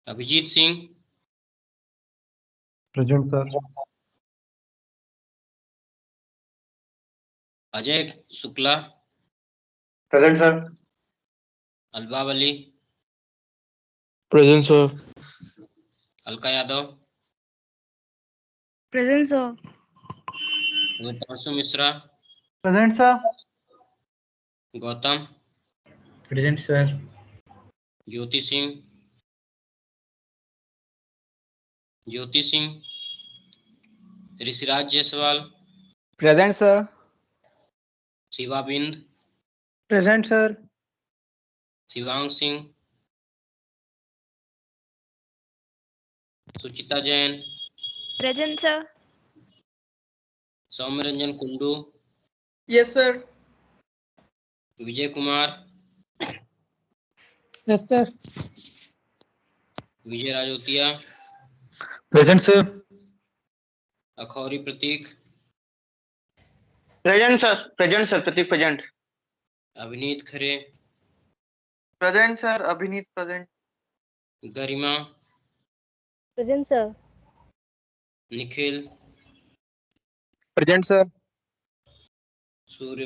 Abhijit Singh, present sir. Ajay Shukla, present sir. Albab Ali, present sir. Alka Yadav, present sir. Himanshu Mishra, present sir. Gautam, present sir. Jyoti Singh, Rishiraj Jaiswal, present sir. Shiva Bind, present sir. Shivang Singh, Suchita Jain, present sir. Soumyaranjan Kundu, yes sir. Vijay Kumar, yes sir. Vijay Rajotia, present sir. Akhauri Prateek, present sir. Prateek present. Abhineet Khare, present sir. Abhineet present. Garima, present sir. Nikhil, present sir. सूर्य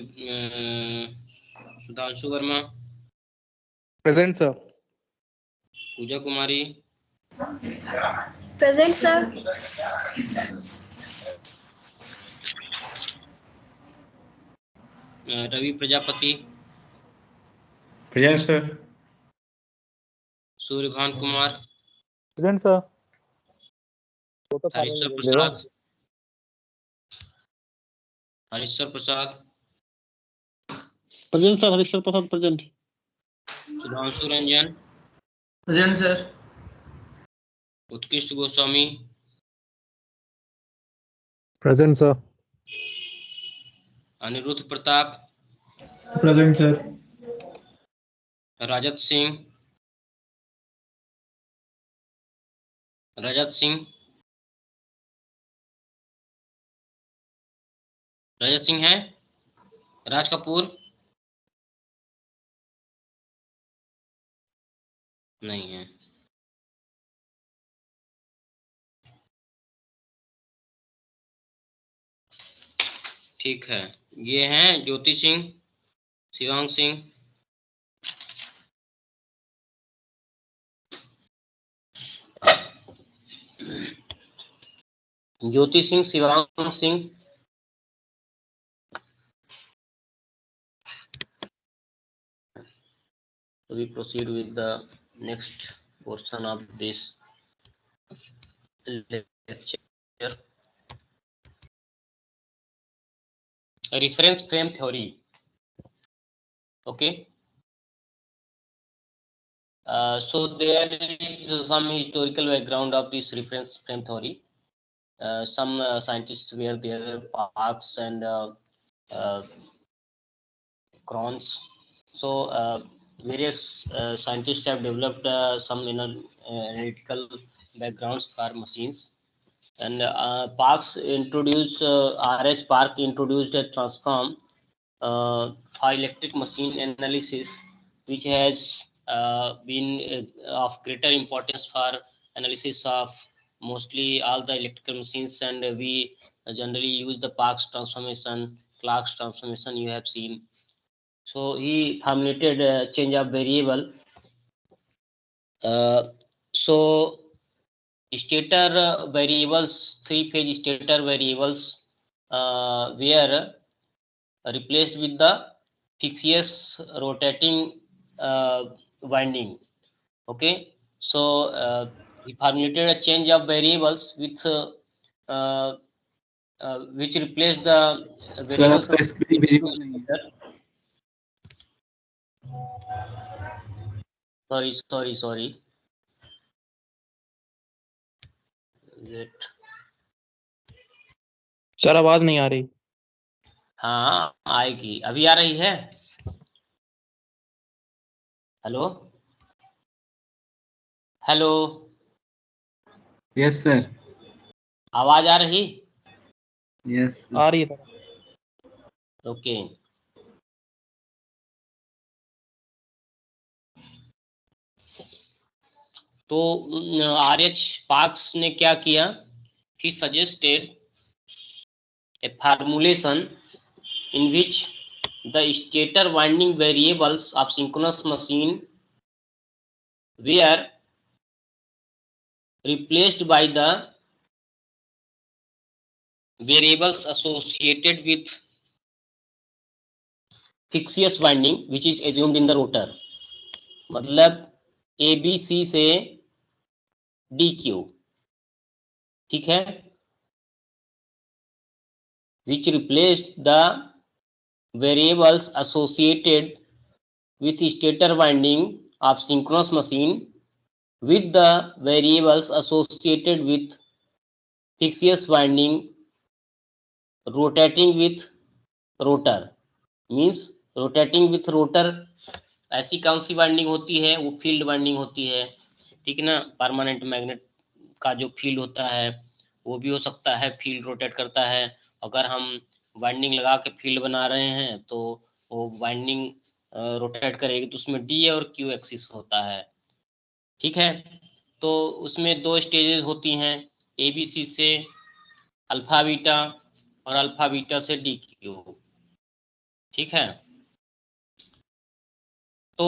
Sudhanshu Verma, present sir. Pooja Kumari, present sir. Ravi Prajapati, present sir. Suryabhan Kumar, present sir. Harishwar Prasad, present sir. Harishwar Prasad present. Sudhanshu Ranjan, present sir. Utkrisht Goswami, present sir. Anirudh Pratap, present sir. Rajat Singh, Rajat Singh है, राज कपूर नहीं है। ठीक है, ये हैं Jyoti Singh, Shivang Singh, Shivang Singh, So we proceed with the next portion of this lecture. Reference frame theory. Okay. So there is some historical background of this reference frame theory. Some scientists were there, Parkes and Crons. So various scientists have developed some analytical backgrounds for machines. And Parkes introduced, R.H. Park introduced a transform for electric machine analysis, which has been of greater importance for analysis of mostly all the electrical machines, and we generally use the Parkes transformation, Clark's transformation you have seen. So he formulated a change of variable. So stator variables, three-phase stator variables were replaced with the Fixius rotating winding. Okay, so he formulated a change of variables with which replaced the sir variables. आपका screen visible नहीं है। Sorry. Sir आवाज नहीं आ रही। हाँ आएगी, अभी आ रही है। Hello yes sir. आवाज आ रही? यस आ रही है सर। ओके, तो RH पार्क्स ने क्या किया, he suggested a formulation in which the stator winding variables of synchronous machine were replaced by the variables associated with fictitious winding which is assumed in the rotor, मतलब ABC से DQ, ठीक है, which replaced the variables associated with stator winding of synchronous machine with the variables associated with fictitious winding rotating with rotor, means rotating with rotor ऐसी कौन C winding होती है, वो field winding होती है, ठीक है ना। परमानेंट मैग्नेट का जो फील्ड होता है वो भी हो सकता है, फील्ड रोटेट करता है। अगर हम वाइंडिंग लगा के फील्ड बना रहे हैं तो वो वाइंडिंग रोटेट करेगी, तो उसमें D और Q एक्सिस होता है, ठीक है। तो उसमें 2 स्टेजेस होती हैं, ABC से अल्फा बीटा और अल्फा बीटा से DQ, ठीक है। तो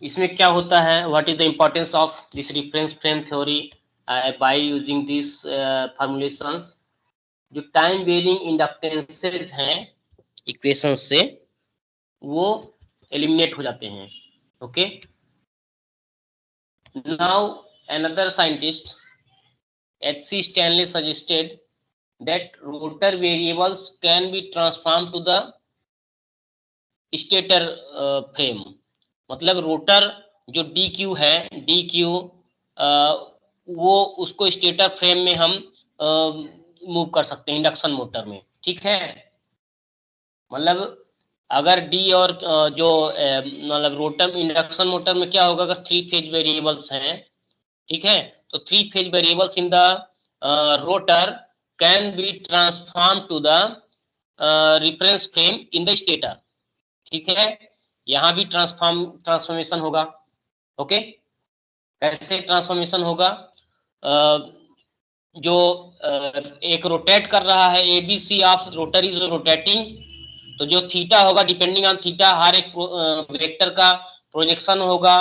इसमें क्या होता है, what is the importance of this reference frame theory by using this formulations. जो टाइम वेरिंग इंडक्टेंसेस हैं इक्वेशन से वो एलिमिनेट हो जाते हैं, okay. Now another scientist H.C. Stanley suggested that rotor variables can be transformed to the stator frame, मतलब rotor जो DQ है, DQ वो उसको स्टेटर फ्रेम में हम मूव कर सकते हैं इंडक्शन मोटर में, ठीक है। मतलब अगर D और जो मतलब रोटर इंडक्शन मोटर में क्या होगा, अगर 3 फेज वेरिएबल्स हैं, ठीक है, तो 3 phase variables in the rotor can be transform to the reference frame in the stator, ठीक है। यहां भी ट्रांसफॉर्मेशन होगा, ओके। कैसे ट्रांसफॉर्मेशन होगा, जो एक रोटेट कर रहा है, ABC of rotor is rotating, तो जो थीटा होगा डिपेंडिंग ऑन थीटा, हर एक वेक्टर का प्रोजेक्शन होगा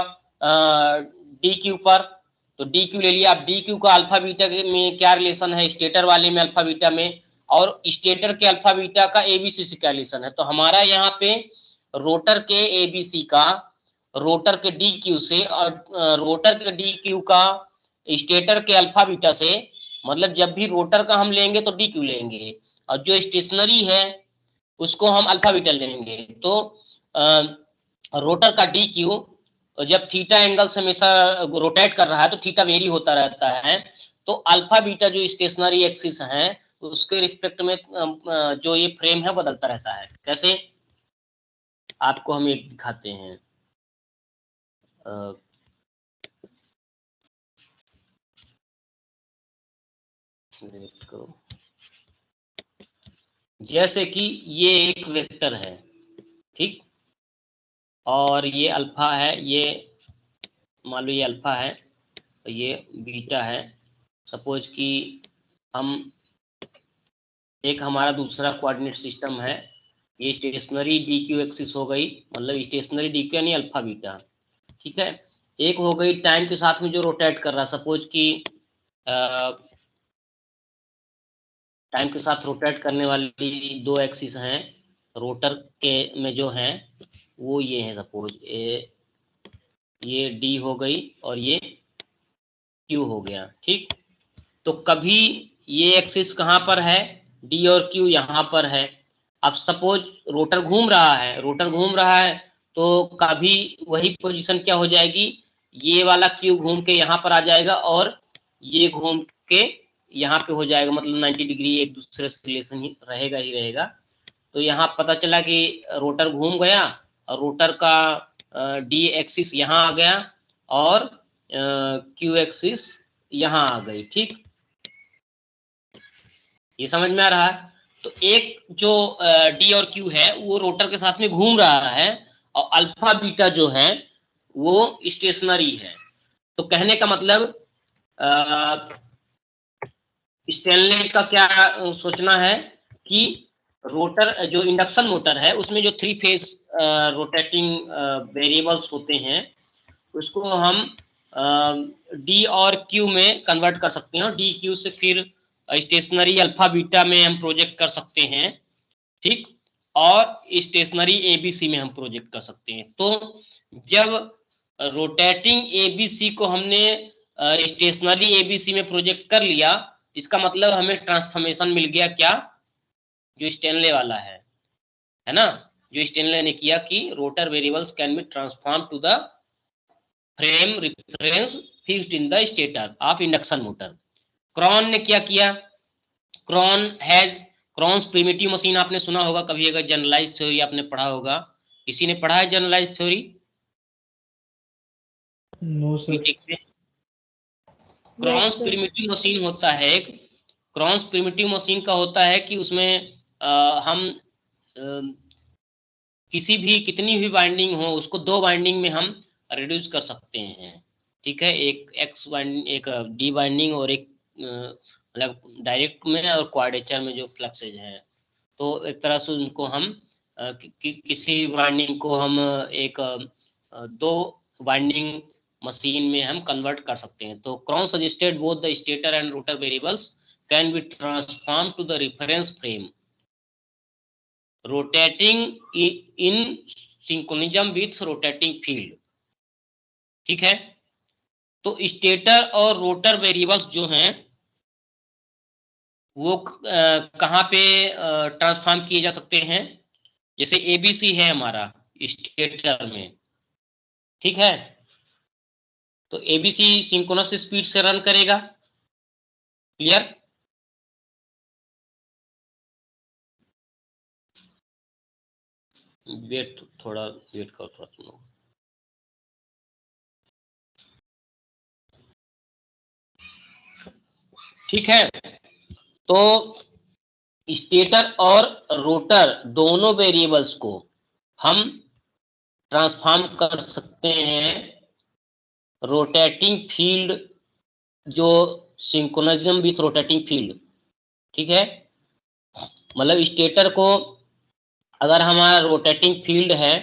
DQ पर। तो DQ ले लिया, अब DQ का अल्फा बीटा में क्या रिलेशन है, स्टेटर वाले में अल्फा बीटा में, और स्टेटर के अल्फा बीटा का ABC से क्या रिलेशन है। तो हमारा यहाँ पे रोटर के ABC का रोटर के DQ से और रोटर के DQ का स्टेटर के अल्फा बीटा से, मतलब जब भी रोटर का हम लेंगे तो DQ लेंगे और जो स्टेशनरी है उसको हम अल्फा बीटा लेंगे। तो रोटर का DQ जब थीटा एंगल से हमेशा रोटेट कर रहा है तो थीटा वेरी होता रहता है, तो अल्फा बीटा जो स्टेशनरी एक्सिस है उसके रिस्पेक्ट में जो ये फ्रेम है बदलता रहता है। कैसे, आपको हम एक दिखाते हैं, जैसे कि ये एक वेक्टर है, ठीक, और ये अल्फा है, ये मान लो ये अल्फा है तो ये बीटा है। सपोज कि हम एक हमारा दूसरा कोऑर्डिनेट सिस्टम है, ये स्टेशनरी DQ एक्सिस हो गई, मतलब स्टेशनरी DQ यानी अल्फा बीटा, ठीक है। एक हो गई टाइम के साथ में जो रोटेट कर रहा है, सपोज कि टाइम के साथ रोटेट करने वाली 2 एक्सिस हैं रोटर के में जो हैं वो ये है, सपोज ये D हो गई और ये Q हो गया, ठीक। तो कभी ये एक्सिस कहाँ पर है, D और Q यहाँ पर है। अब सपोज रोटर घूम रहा है, तो कभी वही पोजीशन क्या हो जाएगी, ये वाला Q घूम के यहाँ पर आ जाएगा और ये घूम के यहाँ पे हो जाएगा, मतलब 90 डिग्री एक दूसरे से रिलेशन ही रहेगा। तो यहाँ पता चला कि रोटर घूम गया और रोटर का D एक्सिस यहाँ आ गया और Q एक्सिस यहाँ आ गई, ठीक। ये समझ में आ रहा है। तो एक जो D और Q है वो रोटर के साथ में घूम रहा है और अल्फा बीटा जो है वो स्टेशनरी है। तो कहने का मतलब स्टेनलेस का क्या सोचना है कि रोटर जो इंडक्शन मोटर है उसमें जो 3 फेज रोटेटिंग वेरिएबल्स होते हैं उसको हम डी और क्यू में कन्वर्ट कर सकते हैं। डी क्यू से फिर स्टेशनरी अल्फा बीटा में हम प्रोजेक्ट कर सकते हैं, ठीक, और स्टेशनरी एबीसी में हम प्रोजेक्ट कर सकते हैं। तो जब रोटेटिंग एबीसी को हमने स्टेशनरी एबीसी में प्रोजेक्ट कर लिया, इसका मतलब हमें ट्रांसफॉर्मेशन मिल गया, क्या, जो स्टेनले वाला है ना, जो स्टेनले ने किया कि rotor variables can be transform to the frame reference fixed in the stator of induction motor. Kron ने क्या किया, क्रॉन्स प्रिमिटिव मशीन आपने सुना होगा कभी, अगर जनरलाइज थ्योरी आपने पढ़ा होगा, किसी ने पढ़ा है generalise theory? No sir. Kron's primitive machine होता है, क्रॉन्स प्रिमिटिव मशीन का होता है कि उसमें हम कितनी भी बाइंडिंग हो उसको 2 बाइंडिंग में हम रिड्यूस कर सकते हैं, ठीक है, एक एक्स बाइंडिंग, एक डी बाइंडिंग और एक मतलब डायरेक्ट में और क्वाड्रेचर में जो फ्लक्सेज हैं, तो एक तरह से उनको हम किसी बाइंडिंग को हम एक 2 बाइंडिंग मशीन में हम कन्वर्ट कर सकते हैं। तो Kron suggested both the stator and rotor variables can be transform to the reference frame rotating in synchronism with rotating field, ठीक है। तो स्टेटर और रोटर वेरिएबल्स जो हैं वो कहाँ पे ट्रांसफॉर्म किए जा सकते हैं, जैसे एबीसी है हमारा स्टेटर में, ठीक है, तो एबीसी सिंक्रोनस स्पीड से रन करेगा, क्लियर। थोड़ा वेट करो, थोड़ा सुनो। ठीक है, तो स्टेटर और रोटर दोनों वेरिएबल्स को हम ट्रांसफॉर्म कर सकते हैं रोटेटिंग फील्ड, जो सिंक्रोनिज्म विथ रोटेटिंग फील्ड, ठीक है। मतलब स्टेटर को अगर हमारा रोटेटिंग फील्ड है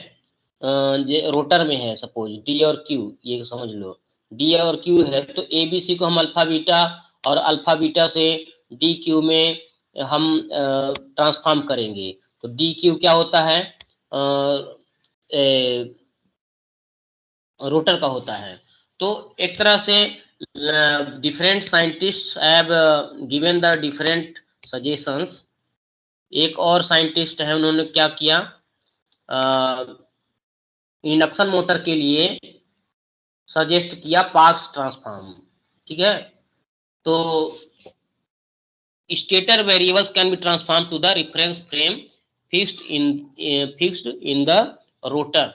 रोटर में है, सपोज डी और क्यू, ये समझ लो डी और क्यू है, तो एबीसी को हम अल्फा बीटा और अल्फा बीटा से डी क्यू में हम ट्रांसफॉर्म करेंगे। तो डी क्यू क्या होता है, रोटर का होता है। तो एक तरह से different scientist have given the different suggestions. एक और साइंटिस्ट है, उन्होंने क्या किया, इंडक्शन मोटर के लिए सजेस्ट किया पार्क्स ट्रांसफॉर्म, ठीक है। तो stator variables can be transform to the reference frame fixed in the rotor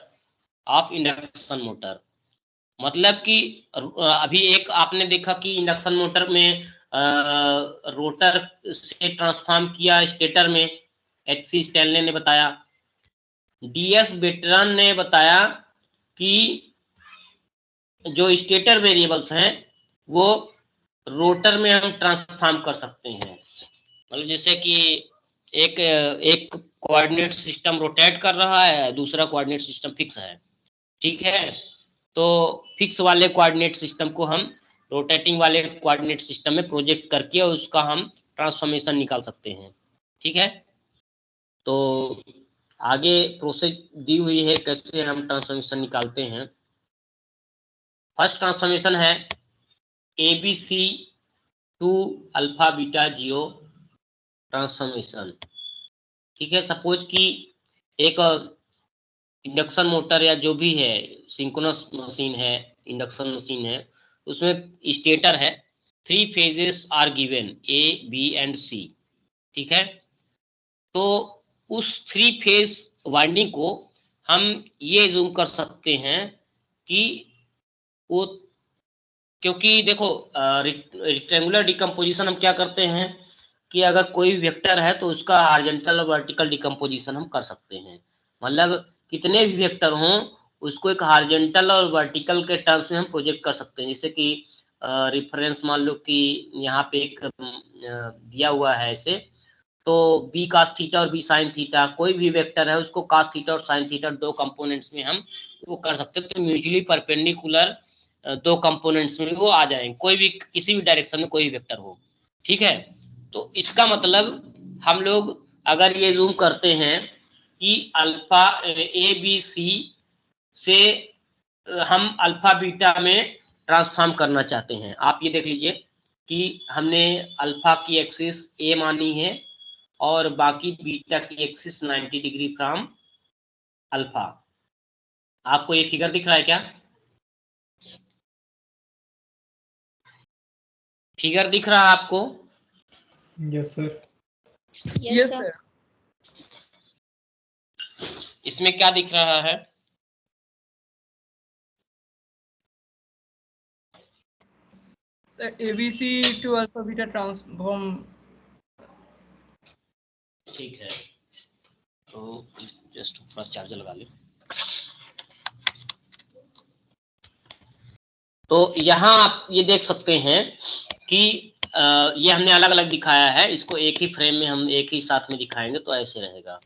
of induction motor. मतलब कि अभी एक आपने देखा कि इंडक्शन मोटर में रोटर से ट्रांसफॉर्म किया स्टेटर में, एचसी स्टैनले ने बताया। डीएस वेटरन ने बताया कि जो स्टेटर वेरिएबल्स हैं वो रोटर में हम ट्रांसफॉर्म कर सकते हैं। मतलब जैसे कि एक कोऑर्डिनेट सिस्टम रोटेट कर रहा है, दूसरा कोऑर्डिनेट सिस्टम फिक्स है, ठीक है। तो फिक्स वाले कोऑर्डिनेट सिस्टम को हम रोटेटिंग वाले कोऑर्डिनेट सिस्टम में प्रोजेक्ट करके उसका हम ट्रांसफॉर्मेशन निकाल सकते हैं, ठीक है। तो आगे प्रोसेस दी हुई है कैसे हम ट्रांसफॉर्मेशन निकालते हैं। फर्स्ट ट्रांसफॉर्मेशन है ABC to alpha beta zero transformation, ठीक है। सपोज कि एक इंडक्शन मोटर या जो भी है सिंक्रोनस मशीन है, इंडक्शन मशीन है, उसमें स्टेटर है, 3 phases are given A B and C, ठीक है। तो उस 3 फेज वाइंडिंग को हम ये जूम कर सकते हैं कि वो, क्योंकि देखो रेक्टेंगुलर डिकम्पोजिशन हम क्या करते हैं कि अगर कोई वेक्टर है तो उसका हॉरिजॉन्टल और वर्टिकल डिकम्पोजिशन हम कर सकते हैं। मतलब कितने भी वेक्टर हों उसको एक हॉरिजॉन्टल और वर्टिकल के टर्म्स में हम प्रोजेक्ट कर सकते हैं। जैसे कि रेफरेंस मान लो कि यहाँ पे एक दिया हुआ है ऐसे, तो बी कास थीटा और बी साइन थीटा, कोई भी वेक्टर है उसको कास थीटा और साइन थीटा दो कंपोनेंट्स में हम वो कर सकते हैं। तो म्यूचुअली परपेंडिकुलर दो कंपोनेंट्स में वो आ जाएंगे, कोई भी किसी भी डायरेक्शन में कोई भी वेक्टर हो, ठीक है। तो इसका मतलब हम लोग अगर ये जूम करते हैं कि अल्फा ए बी सी से हम अल्फा बीटा में ट्रांसफॉर्म करना चाहते हैं। आप ये देख लीजिए कि हमने अल्फा की एक्सिस ए मानी है और बाकी बीटा की एक्सिस 90 डिग्री फ्रॉम अल्फा। आपको ये फिगर दिख रहा है क्या? फिगर दिख रहा है आपको? Yes sir. Yes sir. इसमें क्या दिख रहा है? Sir ABC to alpha beta transform. ठीक है, तो जस्ट थोड़ा चार्जर लगा ले। तो यहाँ आप ये देख सकते हैं कि ये हमने अलग अलग दिखाया है, इसको एक ही फ्रेम में हम एक ही साथ में दिखाएंगे तो ऐसे रहेगा।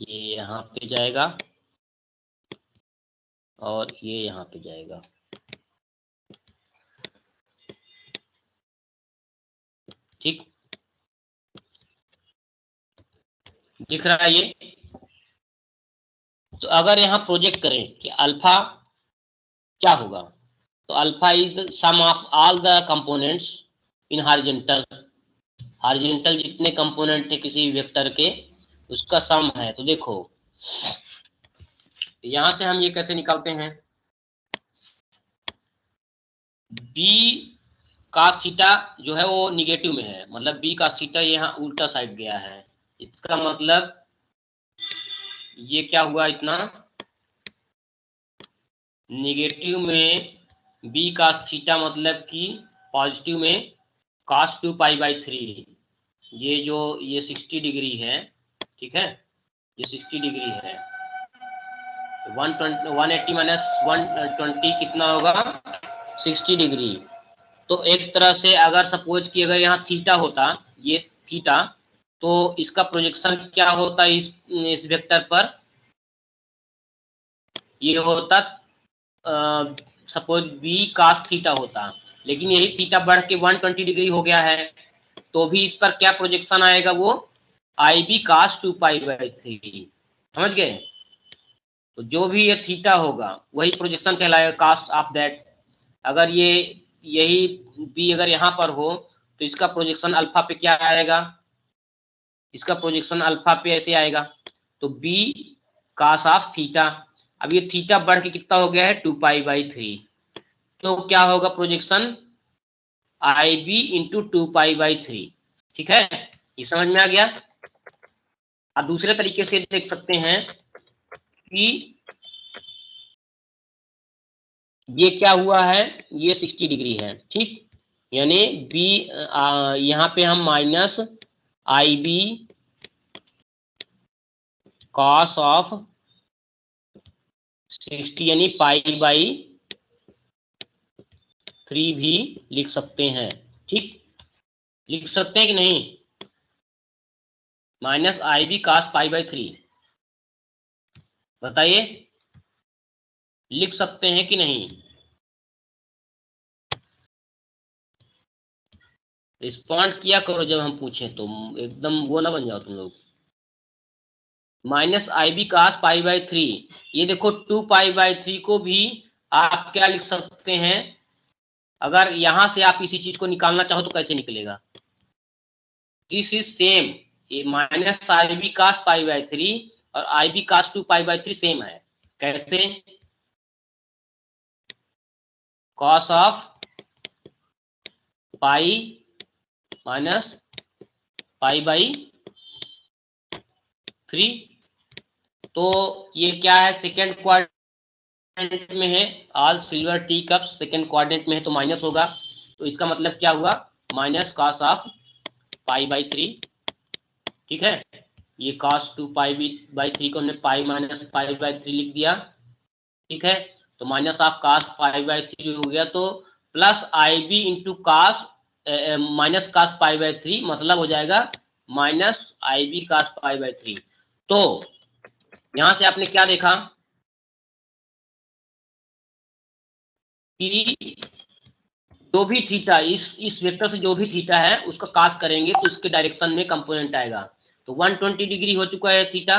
ये यहाँ पे जाएगा और ये यहाँ पे जाएगा, ठीक दिख रहा है ये। तो अगर यहाँ प्रोजेक्ट करें कि अल्फा क्या होगा, तो alpha is the sum of all the components in horizontal. Horizontal जितने कंपोनेंट थे किसी वेक्टर के उसका सम है। तो देखो यहां से हम ये कैसे निकालते हैं, बी कास थीटा जो है वो निगेटिव में है, मतलब बी कास थीटा यहाँ उल्टा साइड गया है। इसका मतलब ये क्या हुआ, इतना निगेटिव में बी कास थीटा मतलब कि पॉजिटिव में कास 2π/3। ये जो ये 60 डिग्री है, ठीक है, ये 60 डिग्री है। 180 माइनस 120 कितना होगा, 60 डिग्री। तो एक तरह से अगर सपोज कि अगर यहाँ थीटा होता, ये थीटा, तो इसका प्रोजेक्शन क्या होता इस वेक्टर पर, ये होता सपोज बी कास थीटा होता, लेकिन यही थीटा बढ़ के 120 डिग्री हो गया है, तो भी इस पर क्या प्रोजेक्शन आएगा, वो आई बी कास 2π/3। समझ गए? तो जो भी ये थीटा होगा वही प्रोजेक्शन कहलाएगा कास ऑफ दैट। अगर ये यही बी अगर यहाँ पर हो तो इसका प्रोजेक्शन अल्फा पे क्या आएगा, इसका प्रोजेक्शन अल्फा पे ऐसे आएगा, तो बी कास ऑफ थीटा। अब ये थीटा बढ़ के कितना हो गया है, 2π/3, तो क्या होगा प्रोजेक्शन, आई बी इंटू 2π/3। ठीक है, ये समझ में आ गया। अब दूसरे तरीके से देख सकते हैं कि ये क्या हुआ है, ये 60 डिग्री है, ठीक, यानी बी यहाँ पे हम minus I B cos of 60 यानी π/3 भी लिख सकते हैं। ठीक, लिख सकते हैं कि नहीं, माइनस आई बी कॉस π/3, बताइए लिख सकते हैं कि नहीं? रिस्पॉन्ड किया करो जब हम पूछें, तो एकदम वो ना बन जाओ तुम लोग। माइनस आई बी कास π/3, ये देखो 2π/3 को भी आप क्या लिख सकते हैं, अगर यहां से आप इसी चीज को निकालना चाहो तो कैसे निकलेगा, दिस इज सेम, ये माइनस आई बी कास π/3 और आई बी कास 2π/3 सेम है। कैसे, कॉस ऑफ पाई माइनस π/3, तो ये क्या है, सेकेंड क्वाड्रेंट में है, all silver tea cup second quadrant में है तो माइनस होगा, तो इसका मतलब क्या हुआ, माइनस कॉस ऑफ π/3। ठीक है, ये cos 2π/3 को हमने π-π/3 लिख दिया, ठीक है। तो माइनस ऑफ cos π/3 हो गया, तो plus IB into cos minus cos π/3 मतलब हो जाएगा माइनस IB cos π/3। तो यहां से आपने क्या देखा कि जो भी थीटा इस वेक्टर से जो भी थीटा है उसका कास करेंगे तो उसके डायरेक्शन में कंपोनेंट आएगा। तो 120 डिग्री हो चुका है थीटा,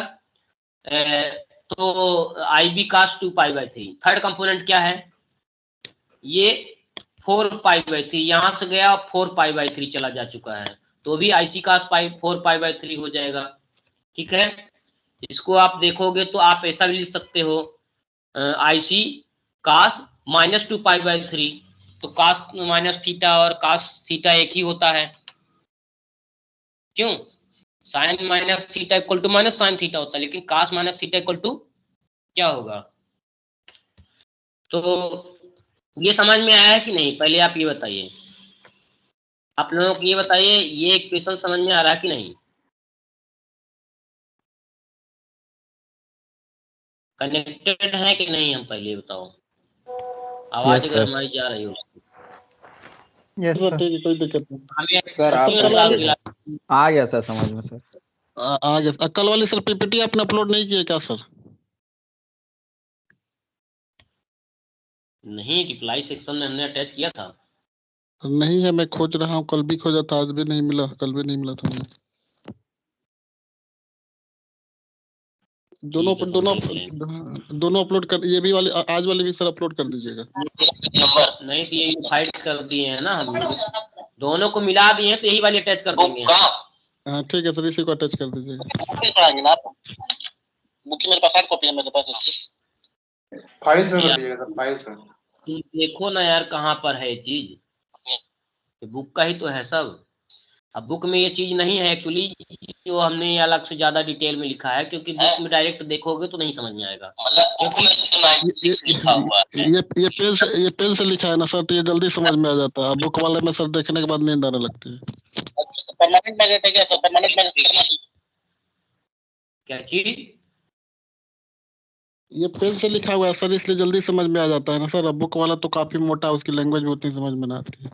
तो IB cos 2π/3। थर्ड कंपोनेंट क्या है, ये 4π/3 यहां से गया 4π/3 चला जा चुका है, तो भी IC cos 4π/3 हो जाएगा, ठीक है। इसको आप देखोगे तो आप ऐसा भी लिख सकते हो IC cos -2π/3, तो cos माइनस थीटा और cos थीटा एक ही होता है, क्यों? Sine minus theta equal to minus sine theta होता है, लेकिन cos minus theta equal to क्या होगा? तो ये समझ में आया है कि नहीं? पहले आप ये बताइए, आप लोगों को ये बताइए, ये इक्वेशन समझ में आ रहा है कि नहीं? कनेक्टेड है कि नहीं, हम पहले बताओ। आवाज Yes, अगर sir. हमारी जा रही हो यस सर सर, ठीक है, कोई दिक्कत नहीं। हमें सर, आप आ गया सर समझ में सर। आ गया। कल वाली सर पीपीटी आपने अपलोड नहीं किया क्या सर? नहीं, रिप्लाई सेक्शन में हमने अटैच किया था। नहीं है, मैं खोज रहा हूँ, कल भी खोजा था, आज भी नहीं मिला, कल भी नहीं मिला था मुझे। दोनों ठीक है, दोनों देख लेंगे। दोनों अपलोड कर, ये भी वाली आज वाली भी सर अपलोड कर दीजिएगा। नंबर नहीं दिए, यूनिफाइड कर दिए हैं ना हम, दोनों को मिला दिए हैं, तो यही वाली अटैच कर देंगे। हाँ ठीक है सर, इसी को अटैच कर दीजिएगा। बुक मेरे पास हार्ड कॉपी है, मेरे पास फाइल्स में कर दीजिएगा सर, फाइल्स में। तुम देखो ना यार कहाँ पर है ये चीज, बुक का ही तो है सब। अब बुक में ये चीज नहीं है एक्चुअली, जो हमने ये अलग से ज्यादा डिटेल में लिखा है, क्योंकि बुक में डायरेक्ट देखोगे तो नहीं समझ में आएगा, क्योंकि ये पेन से लिखा है ना सर, तो ये जल्दी समझ में आ जाता है। बुक वाले में सर देखने के बाद नींद आने लगती है। क्या चीज? ये पेन से लिखा हुआ है सर, इसलिए जल्दी समझ में आ जाता है ना सर। अब बुक वाला तो काफी मोटा है, उसकी लैंग्वेज भी उतनी समझ में ना आती है।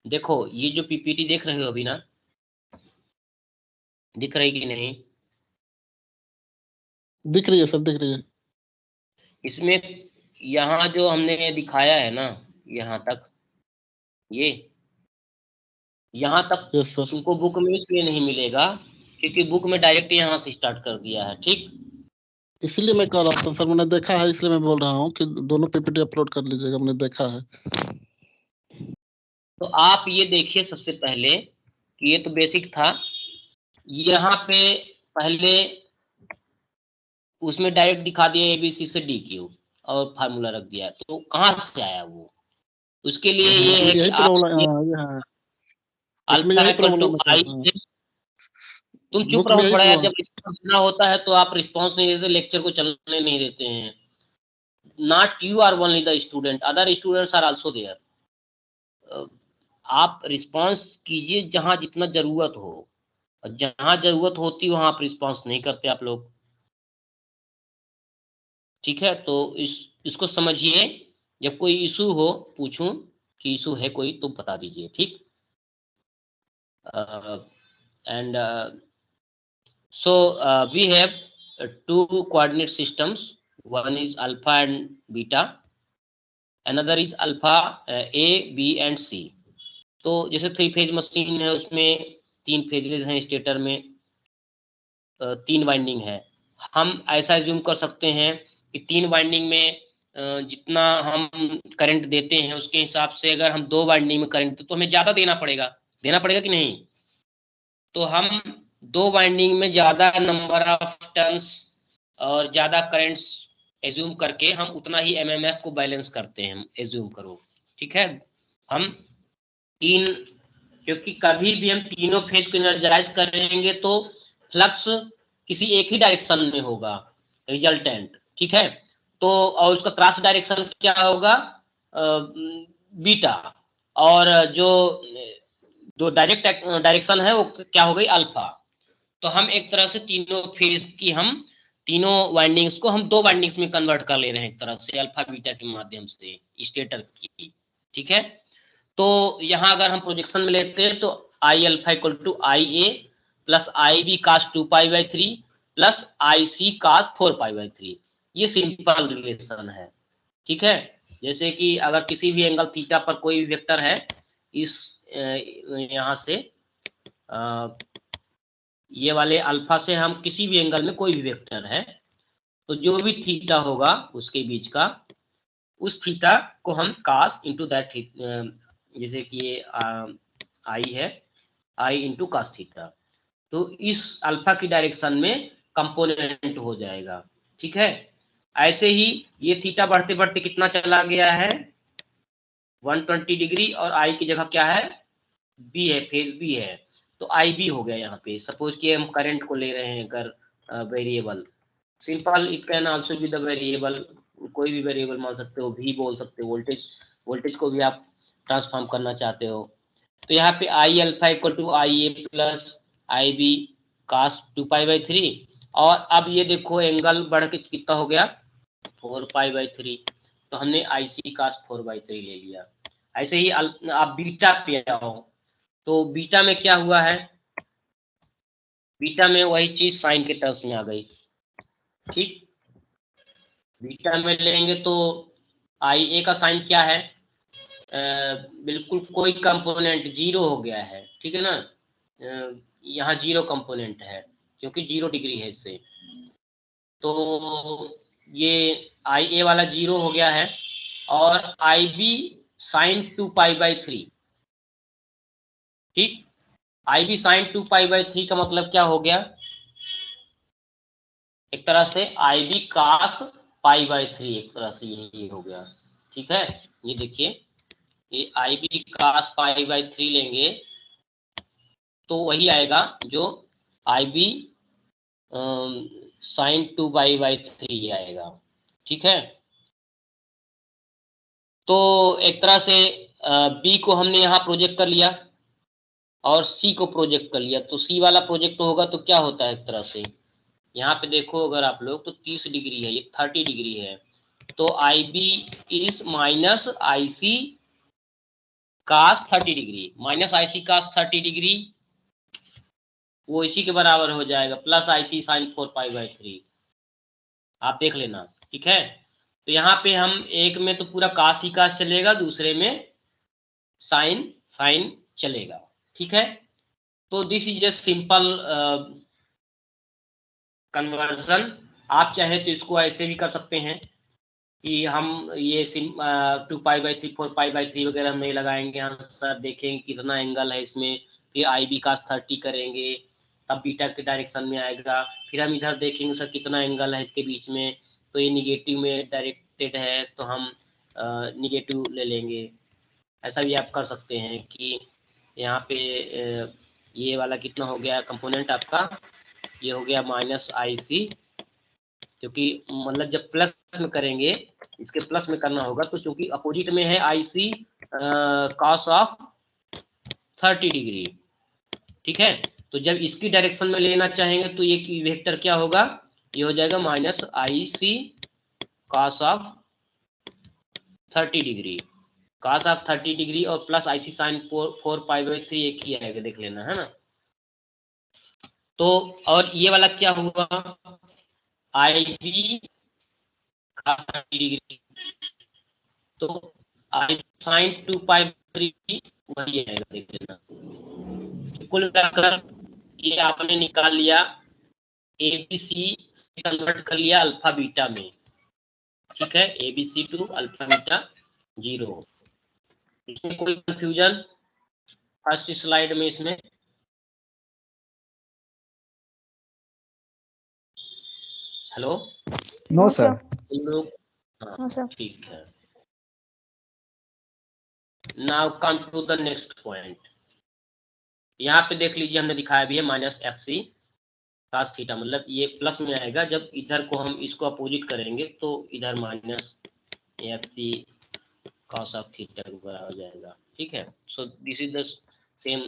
देखो ये जो पीपीटी देख रहे हो अभी ना, दिख रही कि नहीं? दिख रही है सर, दिख रही है। इसमें यहाँ जो हमने दिखाया है ना, यहाँ तक, ये यहाँ तक यस सर। तुमको बुक में इसलिए नहीं मिलेगा क्योंकि बुक में डायरेक्ट यहाँ से स्टार्ट कर दिया है, ठीक। इसीलिए मैं कह रहा था सर, मैंने देखा है, इसलिए मैं बोल रहा हूँ कि दोनों पीपीटी अपलोड कर लीजिएगा, मैंने देखा है। तो आप ये देखिए सबसे पहले कि ये तो बेसिक था, यहाँ पे पहले उसमें डायरेक्ट दिखा दिया ABC से DQ और फार्मूला रख दिया, तो कहाँ से आया वो? उसके लिए ये है कि आप अल्फा इक्वल टू आई, तुम चुप रहो थोड़ा यार, जब रिस्पॉन्स देना होता है तो आप रिस्पॉन्स नहीं देते, लेक्चर को चलने नहीं देते हैं। Not you are only the student, other students are also there. आप रिस्पॉन्स कीजिए जहां जितना जरूरत हो, और जहां जरूरत होती वहां आप रिस्पॉन्स नहीं करते आप लोग, ठीक है। तो इसको समझिए, जब कोई इशू हो पूछूं कि इशू है कोई तो बता दीजिए, ठीक। And so we have two coordinate systems, one is alpha and beta, another is alpha A, B and C। तो जैसे 3 फेज मशीन है, उसमें 3 फेजेस हैं, स्टेटर में 3 वाइंडिंग है। हम ऐसा एज्यूम कर सकते हैं कि 3 वाइंडिंग में जितना हम करंट देते हैं उसके हिसाब से अगर हम 2 वाइंडिंग में करंट तो हमें ज़्यादा देना पड़ेगा कि नहीं? तो हम 2 वाइंडिंग में ज़्यादा नंबर ऑफ टर्न्स और ज़्यादा करंट्स एज्यूम करके हम उतना ही MMF को बैलेंस करते हैं, एज्यूम करो, ठीक है। हम 3, क्योंकि कभी भी हम तीनों फेज को एनर्जाइज करेंगे तो फ्लक्स किसी एक ही डायरेक्शन में होगा रिजल्टेंट, ठीक है। तो और उसका क्रॉस डायरेक्शन क्या होगा? बीटा, और जो डायरेक्ट डायरेक्शन है वो क्या हो गई? अल्फा, तो हम एक तरह से तीनों फेज की हम तीनों वाइंडिंग्स को हम 2 वाइंडिंग्स में कन्वर्ट कर ले रहे हैं एक तरह से अल्फा बीटा के माध्यम से स्टेटर की। ठीक है, तो यहाँ अगर हम प्रोजेक्शन में लेते हैं तो I alpha equal to I A plus I B cos 2π/3 plus I C cos 4π/3, ये सिंपल रिलेशन है। ठीक है, जैसे कि अगर किसी भी एंगल थीटा पर कोई भी वेक्टर है, इस यहाँ से ये वाले अल्फा से हम किसी भी एंगल में कोई भी वेक्टर है, तो जो भी थीटा होगा उसके बीच का, उस थीटा को हम कास इंटू दैट, जैसे कि ये आई है, आई इंटू कास थीटा, तो इस अल्फा की डायरेक्शन में कंपोनेंट हो जाएगा। ठीक है, ऐसे ही ये थीटा बढ़ते बढ़ते कितना चला गया है 120 डिग्री, और आई की जगह क्या है बी है, फेज बी है, तो आई बी हो गया यहाँ पे। सपोज कि हम करंट को ले रहे हैं अगर variable, simple it can also be the variable, कोई भी वेरिएबल मान सकते हो, भी बोल सकते हो, वोल्टेज को भी आप ट्रांसफॉर्म करना चाहते हो, तो यहाँ पे I alpha equal to I A plus I B cos 2π/3, और अब ये देखो एंगल बढ़ के कितना हो गया 4π/3, तो हमने आई सी कास 4/3 ले लिया। ऐसे ही आप बीटा पे आओ, तो बीटा में क्या हुआ है, बीटा में वही चीज साइन के टर्म्स में आ गई। ठीक, बीटा में लेंगे तो आई ए का साइन क्या है, बिल्कुल कोई कंपोनेंट जीरो हो गया है। ठीक है ना, यहाँ जीरो कंपोनेंट है क्योंकि 0 डिग्री है इससे, तो ये आई ए वाला जीरो हो गया है, और आई बी साइन 2π/3। ठीक, आई बी साइन 2π/3 का मतलब क्या हो गया, एक तरह से आई बी कास π/3, एक तरह से यही हो गया। ठीक है, ये देखिए, ये आई बी कास π/3 लेंगे तो वही आएगा जो आई बी साइन 2π/3 आएगा। ठीक है, तो एक तरह से बी को हमने यहाँ प्रोजेक्ट कर लिया और सी को प्रोजेक्ट कर लिया, तो सी वाला प्रोजेक्ट होगा तो क्या होता है, एक तरह से यहाँ पे देखो अगर आप लोग तो 30 डिग्री है, ये 30 डिग्री है, तो I B is minus I C cos 30 degree, minus I C cos 30 degree वो इसी के बराबर हो जाएगा प्लस आई सी साइन 4π/3, आप देख लेना। ठीक है, तो यहाँ पे हम एक में तो पूरा कास ही कास चलेगा, दूसरे में साइन चलेगा। ठीक है, तो this is a simple conversion. आप चाहे तो इसको ऐसे भी कर सकते हैं कि हम ये 2π/3 4π/3 वगैरह हम नहीं लगाएंगे, हम सर देखेंगे कितना एंगल है इसमें, फिर आई बी कास 30 करेंगे, तब बीटा के डायरेक्शन में आएगा, फिर हम इधर देखेंगे सर कितना एंगल है इसके बीच में, तो ये निगेटिव में डायरेक्टेड है तो हम निगेटिव ले लेंगे। ऐसा भी आप कर सकते हैं कि यहाँ पे ये वाला कितना हो गया कंपोनेंट आपका, ये हो गया माइनस आई सी, क्योंकि मतलब जब प्लस में करेंगे, इसके प्लस में करना होगा, तो चूंकि अपोजिट में है आई सी कॉस ऑफ 30 डिग्री। ठीक है, तो जब इसकी डायरेक्शन में लेना चाहेंगे तो ये वेक्टर क्या होगा, ये हो जाएगा minus I C cos of 30 degree, cos of 30 degree और प्लस आई सी साइन 4π/3 एक ही आएगा, देख लेना है ना। तो और ये वाला क्या हुआ, आई बी कॉस 30 डिग्री, तो आई साइन 2π/3 वही आएगा, देख लेना। कुल मिलाकर ये आपने निकाल लिया, ए बी सी से कन्वर्ट कर लिया अल्फा बीटा में। ठीक है, A B C to alpha beta 0, इसमें कोई कंफ्यूजन फर्स्ट स्लाइड में इसमें? Hello, no sir. लोग, हाँ ठीक है। Now come to the next point. यहाँ पे देख लीजिए हमने दिखाया भी है minus F C cos theta, मतलब ये प्लस में आएगा, जब इधर को हम इसको अपोजिट करेंगे तो इधर minus F C cos of theta के बराबर हो जाएगा। ठीक है, so this is the same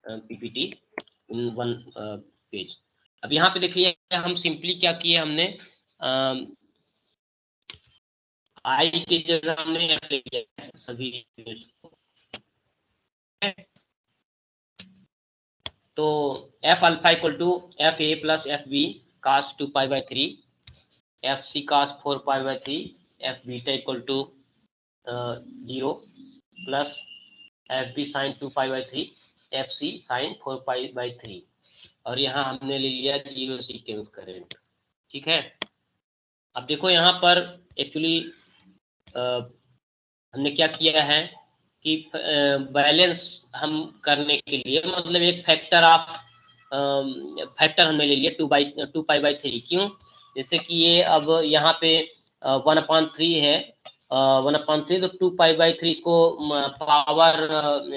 PPT in one page. अब यहाँ पे देखिए हम सिंपली क्या किए, हमने आई की जगह हमने एफ ले लिया है सभी को। तो F alpha equal to F A plus F B cos 2π/3, F C cos 4π/3, F beta equal to 0 plus F B sine 2π/3, F C sine 4π/3, और यहाँ हमने ले लिया 0 सीक्वेंस करंट। ठीक है, अब देखो यहाँ पर एक्चुअली हमने क्या किया है कि बैलेंस हम करने के लिए, मतलब एक फैक्टर हमने ले लिया 2π/3। क्यों? जैसे कि ये अब यहाँ पे 1/3 है, 1/3, तो 2π/3 को पावर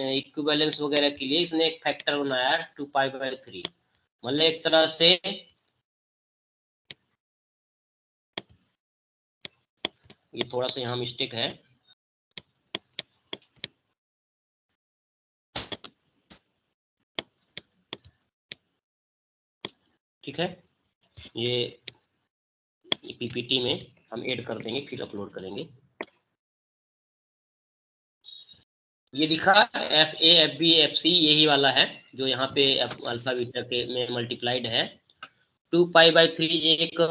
इक्विवेलेंस वगैरह के लिए इसने एक फैक्टर बनाया है 2π/3। मतलब एक तरह से ये थोड़ा सा यहाँ मिस्टेक है, ठीक है, ये पीपीटी में हम ऐड कर देंगे, फिर अपलोड करेंगे। ये दिखा F A F B F C, यही वाला है जो यहाँ पे अल्फा बीटा के में मल्टीप्लाइड है। 2π/3 एक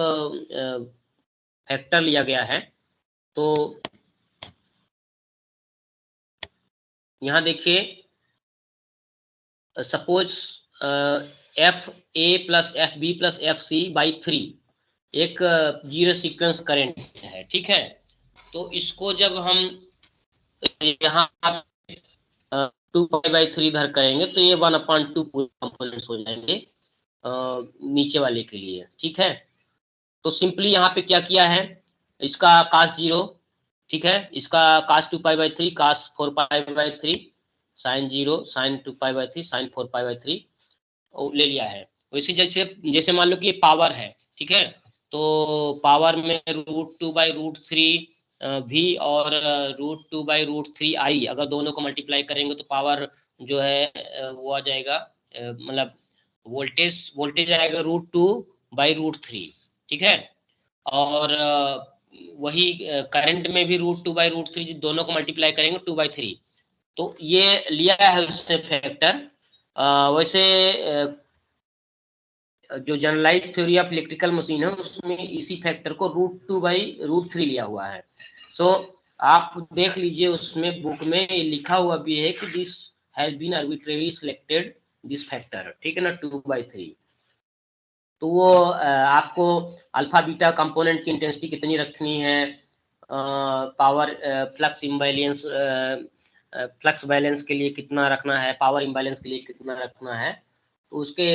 फैक्टर लिया गया है। तो यहाँ देखिए, suppose F A plus F B plus F C by 3 एक 0 सीक्वेंस करेंट है। ठीक है, तो इसको जब हम यहाँ 2π/3 इधर करेंगे तो ये 1/2 पूरे कंपोनेंट्स हो जाएंगे नीचे वाले के लिए। ठीक है, तो सिंपली यहाँ पे क्या किया है, इसका कास 0, ठीक है, इसका कास 2π/3, कास 4π/3, साइन 0, साइन 2π/3, साइन 4π/3 ले लिया है। वैसे जैसे मान लो कि ये पावर है, ठीक है, तो पावर में √2/√3 भी और √2/√3i, अगर दोनों को मल्टीप्लाई करेंगे तो पावर जो है वो आ जाएगा, मतलब वोल्टेज आएगा √2/√3। ठीक है, और वही करंट में भी √2/√3 दोनों को मल्टीप्लाई करेंगे 2/3। तो ये लिया है उससे फैक्टर। वैसे जो generalize theory of electrical machine है उसमें इसी फैक्टर को √2/√3 लिया हुआ है। सो आप देख लीजिए, उसमें बुक में ये लिखा हुआ भी है कि this has been arbitrarily selected this factor, ठीक है ना, 2/3। तो वो आपको अल्फा बीटा कंपोनेंट की इंटेंसिटी कितनी रखनी है, power flux imbalance, flux balance के लिए कितना रखना है, पावर इम्बैलेंस के लिए कितना रखना है, तो उसके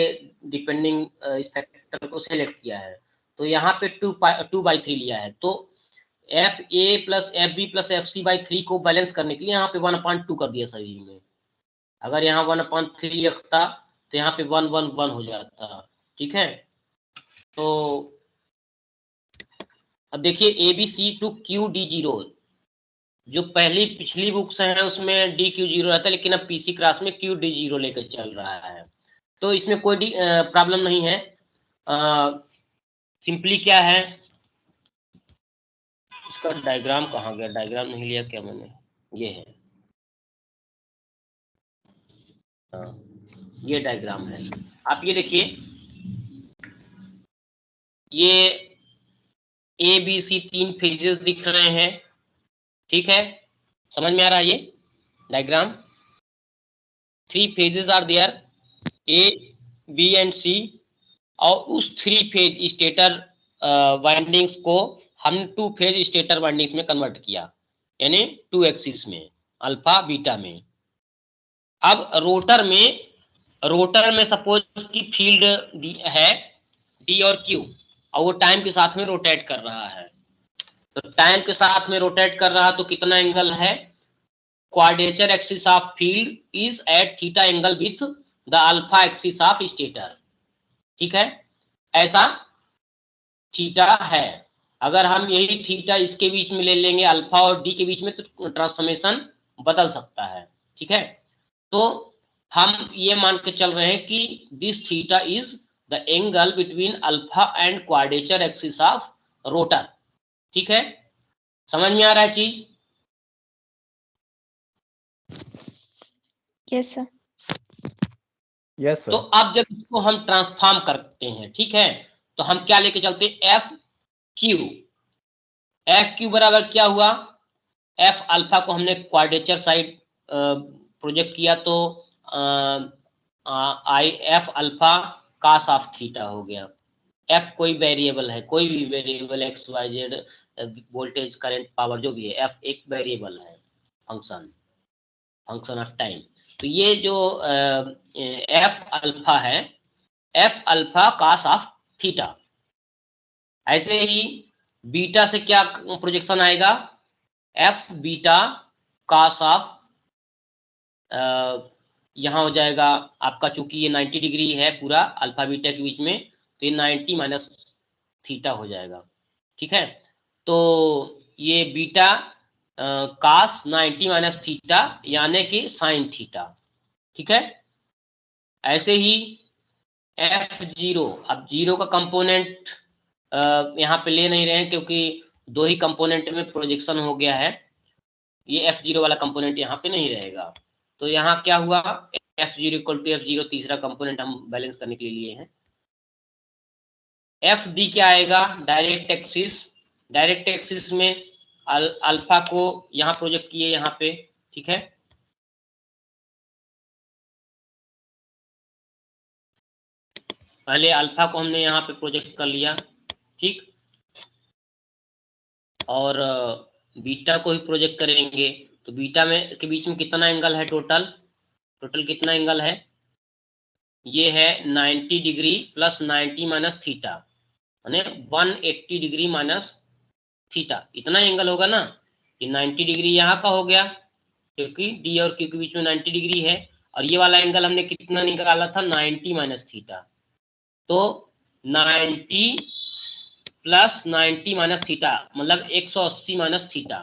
डिपेंडिंग इस फैक्टर को सिलेक्ट किया है। तो यहाँ पे 2/3 लिया है। तो F A plus F B plus F C by 3 को बैलेंस करने के लिए यहाँ पे 1/2 कर दिया सभी में। अगर यहाँ 1/3 रखता तो यहाँ पे 1/1 हो जाता। ठीक है, तो अब देखिए ABC टू QD0, जो पिछली बुक्स हैं उसमें DQ0 रहता है, लेकिन अब PC क्लास में QD0 लेकर चल रहा है। तो इसमें कोई प्रॉब्लम नहीं है। सिंपली क्या है, इसका डायग्राम कहाँ गया, डायग्राम नहीं लिया क्या मैंने, ये है, ये डायग्राम है। आप ये देखिए, ये ABC 3 फेजेस दिख रहे हैं। ठीक है, समझ में आ रहा है ये diagram? 3 phases are there, A, B and C, और उस 3 फेज स्टेटर वाइंडिंग्स को हम 2 फेज स्टेटर वाइंडिंग्स में कन्वर्ट किया, यानी 2 एक्सिस में, अल्फा बीटा में। अब रोटर में सपोज की फील्ड है D और Q, और वो टाइम के साथ में रोटेट कर रहा है। तो टाइम के साथ में रोटेट कर रहा, तो कितना एंगल है, quadrature axis of field is at theta angle with the alpha axis of stator. ठीक है, ऐसा थीटा है। अगर हम यही थीटा इसके बीच में ले लेंगे, अल्फा और डी के बीच में, तो ट्रांसफॉर्मेशन बदल सकता है। ठीक है, तो हम ये मान के चल रहे हैं कि this theta is the angle between alpha and quadrature axis of rotor. ठीक है, समझ में आ रहा है चीज? Yes, sir. यस तो सर। अब जब इसको हम ट्रांसफॉर्म करते हैं, ठीक है, तो हम क्या लेके चलते हैं, एफ क्यू बराबर क्या हुआ, एफ अल्फा को हमने क्वाड्रेचर साइड प्रोजेक्ट किया तो I F alpha cos of theta हो गया। एफ कोई वेरिएबल है, कोई भी variable X Y Z, voltage current power जो भी है, एफ एक वेरिएबल है, फंक्शन ऑफ टाइम। तो ये जो एफ अल्फा है, F alpha cos of theta. ऐसे ही बीटा से क्या प्रोजेक्शन आएगा, एफ बीटा कास ऑफ, यहाँ हो जाएगा आपका, चूंकि ये 90 डिग्री है पूरा अल्फा बीटा के बीच में, तो ये 90 माइनस थीटा हो जाएगा। ठीक है, तो ये बीटा कास 90 माइनस थीटा यानी कि साइन थीटा। ठीक है, ऐसे ही एफ जीरो, अब जीरो का कंपोनेंट यहाँ पे ले नहीं रहे हैं क्योंकि दो ही कंपोनेंट में प्रोजेक्शन हो गया है, ये एफ जीरो वाला कंपोनेंट यहाँ पे नहीं रहेगा। तो यहाँ क्या हुआ, F zero equal to F zero, तीसरा कंपोनेंट हम बैलेंस करने के लिए हैं। एफ डी क्या आएगा, डायरेक्ट एक्सिस, डायरेक्ट एक्सिस में अल्फा को यहाँ प्रोजेक्ट किए यहाँ पे। ठीक है, पहले अल्फा को हमने यहाँ पे प्रोजेक्ट कर लिया, ठीक, और बीटा को ही प्रोजेक्ट करेंगे। तो बीटा में के बीच में कितना एंगल है, टोटल कितना एंगल है, ये है 90 डिग्री प्लस 90 माइनस थीटा, यानी 180 डिग्री माइनस थीटा, इतना एंगल होगा ना। ये 90 डिग्री यहाँ का हो गया क्योंकि डी और क्यू के बीच में 90 डिग्री है, और ये वाला एंगल हमने कितना निकाला था, 90 माइनस थीटा। तो 90 प्लस 90 माइनस थीटा मतलब 180 माइनस थीटा।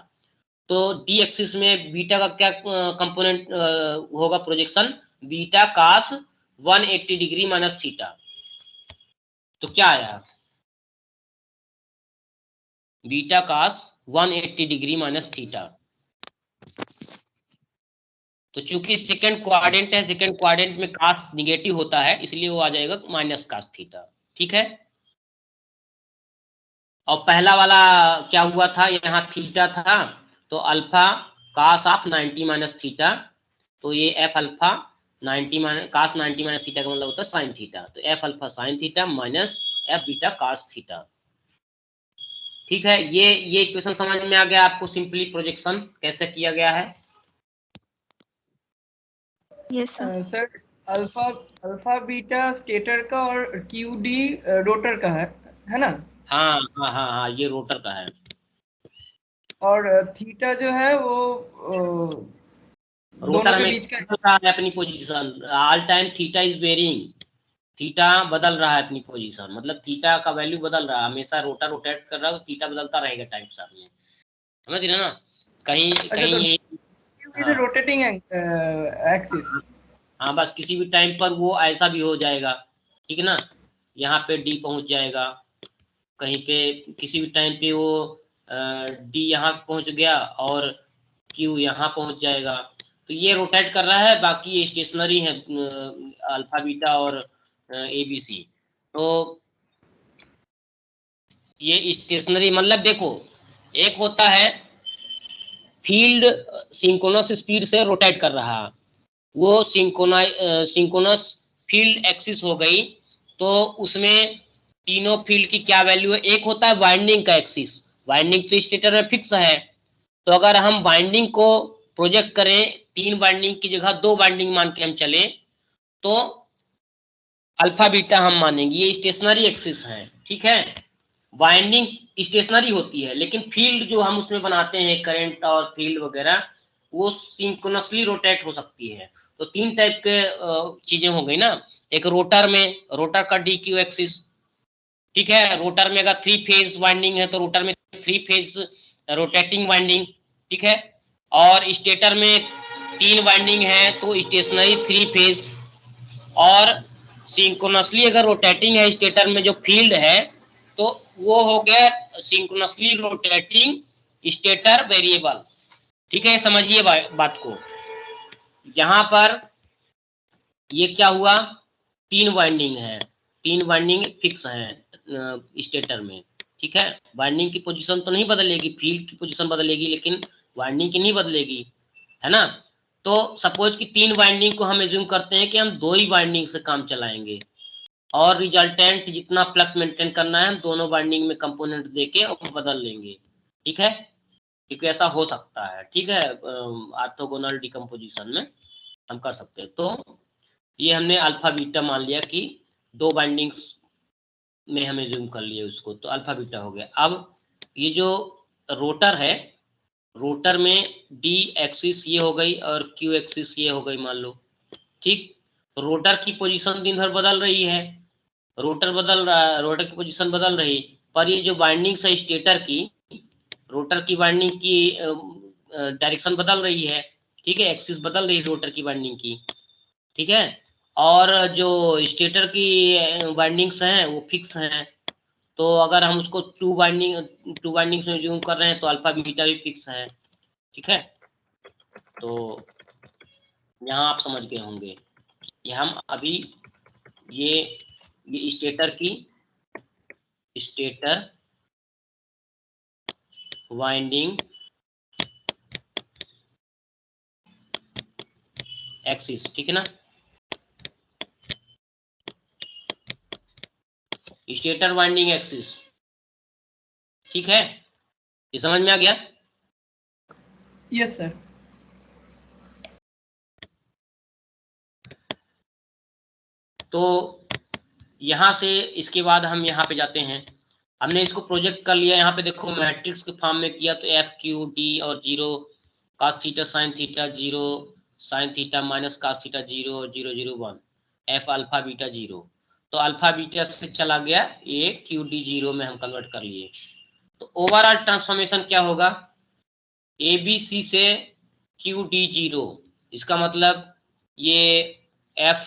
तो डी एक्सिस में बीटा का क्या कंपोनेंट होगा, प्रोजेक्शन, बीटा कास 180 डिग्री माइनस थीटा। तो क्या आया, बीटा कास 180 डिग्री माइनस थीटा। तो चूंकि सेकंड क्वाड्रेंट है, सेकंड क्वाड्रेंट में कास निगेटिव होता है, इसलिए वो आ जाएगा माइनस कास थीटा। ठीक है, और पहला वाला क्या हुआ था, यहाँ थीटा था, तो alpha cos of 90 minus theta, तो ये F alpha 90 minus cos 90 minus theta का मतलब होता है साइन थीटा। तो F alpha sine theta minus F beta cos theta. ठीक है, ये इक्वेशन समझ में आ गया आपको, सिंपली प्रोजेक्शन कैसे किया गया है। Yes, sir. Sir alpha beta stator का और क्यू डी रोटर का है ना? हाँ हाँ हाँ हाँ, ये रोटर का है। और थीटा जो है वो दोनों रोटर के में बीच का बदल रहा है अपनी position, all time theta is varying, theta बदल रहा है अपनी पोजीशन, मतलब थीटा का वैल्यू बदल रहा है, हमेशा रोटर रोटेट कर रहा है तो थीटा बदलता रहेगा टाइम के साथ में, समझ रहे ना। कहीं कहीं ये इज रोटेटिंग एक्सिस। हाँ, बस किसी भी टाइम पर वो ऐसा भी हो जाएगा, ठीक है ना, यहाँ पे डी पहुंच जाएगा, कहीं पे किसी भी टाइम पे वो डी यहाँ पहुंच गया और क्यू यहाँ पहुंच जाएगा। तो ये रोटेट कर रहा है, बाकी ये स्टेशनरी है, अल्फा बीटा और ए बी सी। तो ये स्टेशनरी मतलब देखो, एक होता है फील्ड सिंक्रोनस स्पीड से रोटेट कर रहा है, वो सिंक्रोनस फील्ड एक्सिस हो गई, तो उसमें तीनों फील्ड की क्या वैल्यू है। एक होता है वाइंडिंग का एक्सिस, वाइंडिंग तो स्टेटर में फिक्स है, तो अगर हम वाइंडिंग को प्रोजेक्ट करें, 3 वाइंडिंग की जगह 2 वाइंडिंग मान के हम चले, तो अल्फा बीटा हम मानेंगे, ये स्टेशनरी एक्सिस है। ठीक है, वाइंडिंग स्टेशनरी होती है, लेकिन फील्ड जो हम उसमें बनाते हैं, करंट और फील्ड वगैरह, वो सिंक्रोनसली रोटेट हो सकती है। तो 3 टाइप के चीजें हो गई ना, एक रोटर में, रोटर का डी क्यू एक्सिस, ठीक है, रोटर में अगर 3 फेज वाइंडिंग है तो रोटर में 3 फेज रोटेटिंग वाइंडिंग, ठीक है, और स्टेटर में 3 वाइंडिंग है तो स्टेशनरी 3 फेज, और सिंक्रोनसली अगर रोटेटिंग है स्टेटर में जो फील्ड है तो वो हो गया सिंक्रोनसली रोटेटिंग स्टेटर वेरिएबल। ठीक है, समझिए बात को। यहाँ पर ये क्या हुआ, 3 वाइंडिंग है, 3 वाइंडिंग फिक्स हैं स्टेटर में। ठीक है, वाइंडिंग की पोजीशन तो नहीं बदलेगी, फील्ड की पोजीशन बदलेगी लेकिन वाइंडिंग की नहीं बदलेगी, है ना। तो सपोज कि 3 वाइंडिंग को हम एज्यूम करते हैं कि हम 2 ही वाइंडिंग से काम चलाएंगे और रिजल्टेंट जितना फ्लक्स मेंटेन करना है हम दोनों वाइंडिंग में कंपोनेंट देके और बदल लेंगे। ठीक है, क्योंकि ऐसा हो सकता है। ठीक है, ऑर्थोगोनल डिकम्पोजिशन में हम कर सकते हैं। तो ये हमने अल्फा बीटा मान लिया कि 2 बाइंडिंग्स में हमें जूम कर लिए उसको, तो अल्फा बीटा हो गया। अब ये जो रोटर है, रोटर में डी एक्सिस ये हो गई और क्यू एक्सिस ये हो गई मान लो। ठीक, रोटर की पोजीशन दिन भर बदल रही है, रोटर बदल रहा, रोटर की पोजीशन बदल रही, पर ये जो बाइंडिंग्स है स्टेटर की, रोटर की बाइंडिंग की डायरेक्शन बदल रही है। ठीक है, एक्सिस बदल रही है रोटर की बाइंडिंग की। ठीक है, और जो स्टेटर की बाइंडिंग्स हैं वो फिक्स हैं। तो अगर हम उसको 2 बाइंडिंग्स में जूम कर रहे हैं तो अल्फा बीटा भी फिक्स है। ठीक है, तो यहाँ आप समझ गए होंगे। ये हम अभी ये स्टेटर की स्टेटर वाइंडिंग एक्सिस, ठीक है ना, स्टेटर वाइंडिंग एक्सिस। ठीक है, ये समझ में आ गया? Yes sir. तो यहाँ से इसके बाद हम यहाँ पे जाते हैं। हमने इसको प्रोजेक्ट कर लिया, यहाँ पे देखो मैट्रिक्स के फॉर्म में किया तो एफ क्यू डी और 0 cos theta sin theta 0 sin theta minus cos theta 0 और 0 0 1 एफ अल्फा बीटा 0। तो अल्फा बीटा से चला गया ये क्यू डी 0 में हम कन्वर्ट कर लिए। तो ओवरऑल ट्रांसफॉर्मेशन क्या होगा, ए बी सी से क्यू डी 0, इसका मतलब ये एफ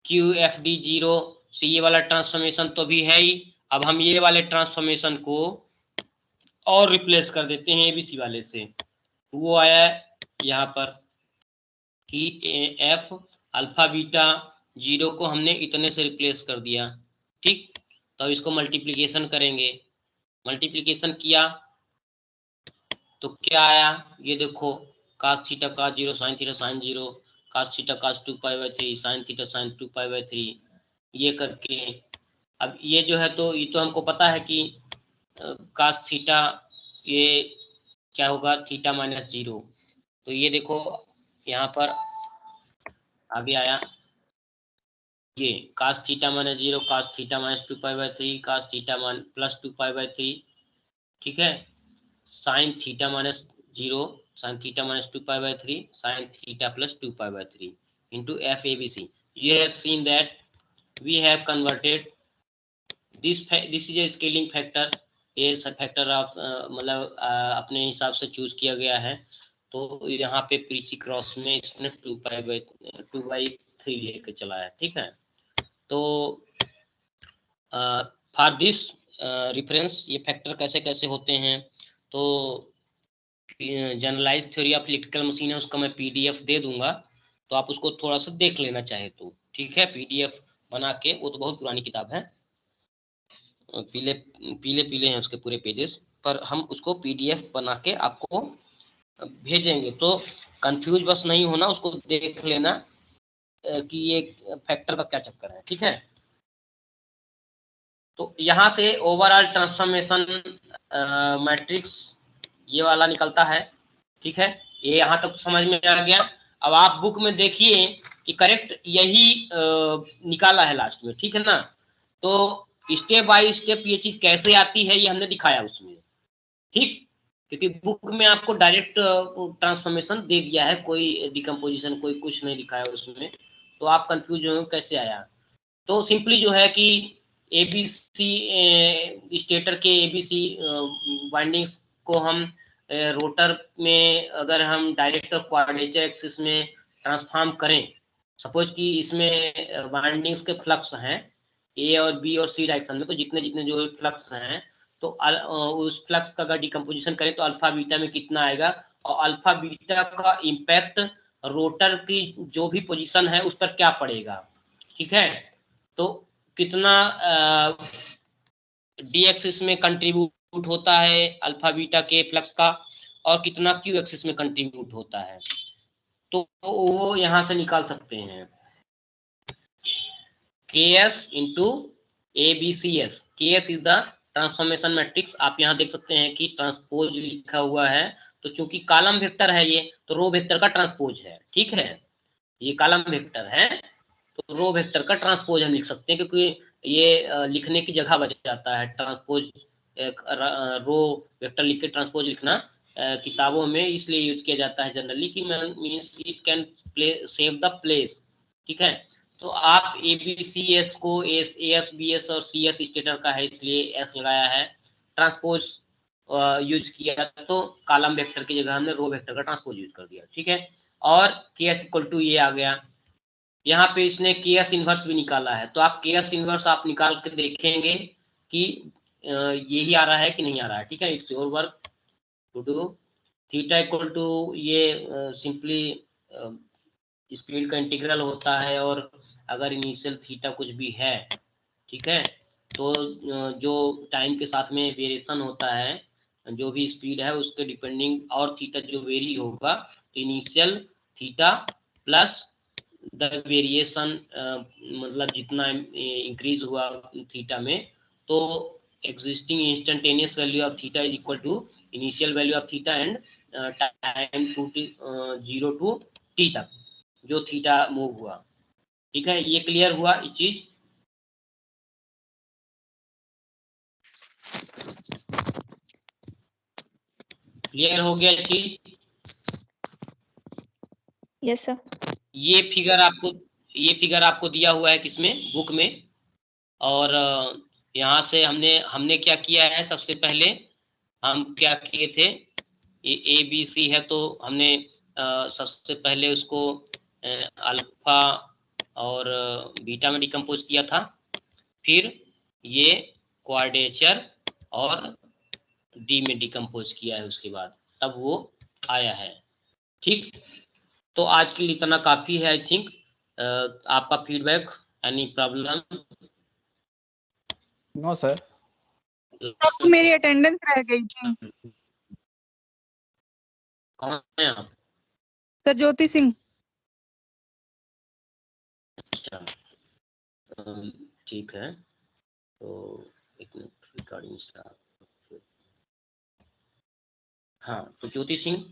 क्यू एफ डी 0 से ये वाला ट्रांसफॉर्मेशन तो भी है ही। अब हम ये वाले ट्रांसफॉर्मेशन को और रिप्लेस कर देते हैं एबीसी वाले से। वो आया यहाँ पर कि एफ अल्फा बीटा 0 को हमने इतने से रिप्लेस कर दिया। ठीक, तो अब इसको मल्टीप्लिकेशन करेंगे, मल्टीप्लिकेशन किया तो क्या आया, ये देखो cos theta cos 0 sin theta sin 0 cos theta cos 2π/3 sin theta sin 2π/3 ये करके। अब ये जो है तो ये तो हमको पता है कि cos थीटा ये क्या होगा थीटा माइनस 0। तो ये देखो यहाँ पर आगे आया ये cos theta minus 0 cos theta minus 2π/3 cos theta plus 2π/3। ठीक है, sin theta minus 0 sin theta minus 2π/3 sin theta plus 2π/3 into FABC. You have seen that we have converted this is a scaling factor, ये factor of मतलब अपने हिसाब से choose किया गया है। तो यहाँ पे पीसी क्रॉस में इसने 2/3 लेके चला है। ठीक है, तो फॉर दिस रेफरेंस ये फैक्टर कैसे कैसे होते हैं, तो generalize theory of electrical machine है, उसका मैं पीडीएफ दे दूंगा, तो आप उसको थोड़ा सा देख लेना चाहे तो। ठीक है, पीडीएफ बना के, वो तो बहुत पुरानी किताब है, पीले पीले पीले हैं उसके पूरे पेजेस, पर हम उसको पीडीएफ बना के आपको भेजेंगे, तो कंफ्यूज बस नहीं होना, उसको देख लेना कि ये फैक्टर का क्या चक्कर है। ठीक है, तो यहाँ से ओवरऑल ट्रांसफॉर्मेशन मैट्रिक्स ये वाला निकलता है। ठीक है, ये यहाँ तक समझ में आ गया। अब आप बुक में देखिए कि करेक्ट यही निकाला है लास्ट में। ठीक है ना, तो स्टेप बाय स्टेप ये चीज कैसे आती है ये हमने दिखाया उसमें। ठीक, क्योंकि बुक में आपको डायरेक्ट ट्रांसफॉर्मेशन दे दिया है, कोई डिकम्पोजिशन कोई कुछ नहीं दिखाया उसमें, तो आप कंफ्यूज हो कैसे आया। तो सिंपली जो है कि एबीसी स्टेटर के एबीसी वाइंडिंग्स को हम रोटर में अगर हम डायरेक्ट क्वाड्रेचर एक्सिस में ट्रांसफॉर्म करें सपोज कि इसमें बाइंडिंग्स के फ्लक्स हैं ए और बी और सी डायरेक्शन में, तो जितने जितने जो फ्लक्स हैं तो उस फ्लक्स का अगर डिकम्पोजिशन करें तो अल्फा बीटा में कितना आएगा, और अल्फा बीटा का इम्पैक्ट रोटर की जो भी पोजीशन है उस पर क्या पड़ेगा। ठीक है, तो कितना डी एक्सिस में कंट्रीब्यूट होता है अल्फा बीटा के फ्लक्स का, और कितना क्यू एक्सिस में कंट्रीब्यूट होता है, तो वो यहां से निकाल सकते हैं। KS into ABCS, KS is the transformation matrix. आप यहाँ देख सकते हैं कि ट्रांसपोज लिखा हुआ है, तो चूंकि कॉलम वेक्टर है ये, तो रो वेक्टर का ट्रांसपोज है। ठीक है, ये कॉलम वेक्टर है तो रो वेक्टर का ट्रांसपोज हम लिख सकते हैं, क्योंकि ये लिखने की जगह बच जाता है। ट्रांसपोज रो वेक्टर लिख के ट्रांसपोज लिखना किताबों में इसलिए यूज किया जाता है जनरली कि means it can save the place. ठीक है, तो आप ABCS को AS BS और CS स्टेटर का है इसलिए S लगाया है। ट्रांसपोज यूज किया तो कॉलम वेक्टर की जगह हमने रो वेक्टर का ट्रांसपोज यूज कर दिया। ठीक है, और KS इक्वल टू ये आ गया। यहाँ पे इसने KS इनवर्स भी निकाला है, तो आप KS इनवर्स आप निकाल के देखेंगे कि यही आ रहा है कि नहीं आ रहा है। ठीक है, it's your work to do. Theta equal to ये सिंपली स्पीड का इंटीग्रल होता है, और अगर इनिशियल थीटा कुछ भी है, ठीक है, तो जो टाइम के साथ में वेरिएशन होता है, जो भी स्पीड है उसके डिपेंडिंग और थीटा जो वेरी होगा, तो initial theta plus the variation, मतलब जितना इंक्रीज हुआ थीटा में, तो existing instantaneous value of theta is equal to initial value of theta and time to 0 to t तक जो थीटा मूव हुआ। ठीक है, ये क्लियर हुआ ये चीज। क्लियर हो गया ये चीज। Yes sir. ये फिगर आपको दिया हुआ है किसमें, बुक में। और यहाँ से हमने क्या किया है, सबसे पहले हम क्या किए थे, ये ABC है तो हमने सबसे पहले उसको अल्फा और बीटा में डिकम्पोज किया था, फिर ये क्वाड्रेचर और डी में डिकम्पोज किया है उसके बाद, तब वो आया है। ठीक, तो आज के लिए इतना काफी है आई थिंक। आपका feedback, any problem? No sir. मेरी अटेंडेंस रह गई थी। कौन है आप? सर ज्योति सिंह। अच्छा, ठीक है, तो एक मिनट, रिकॉर्डिंग स्टार्ट। हाँ, तो ज्योति सिंह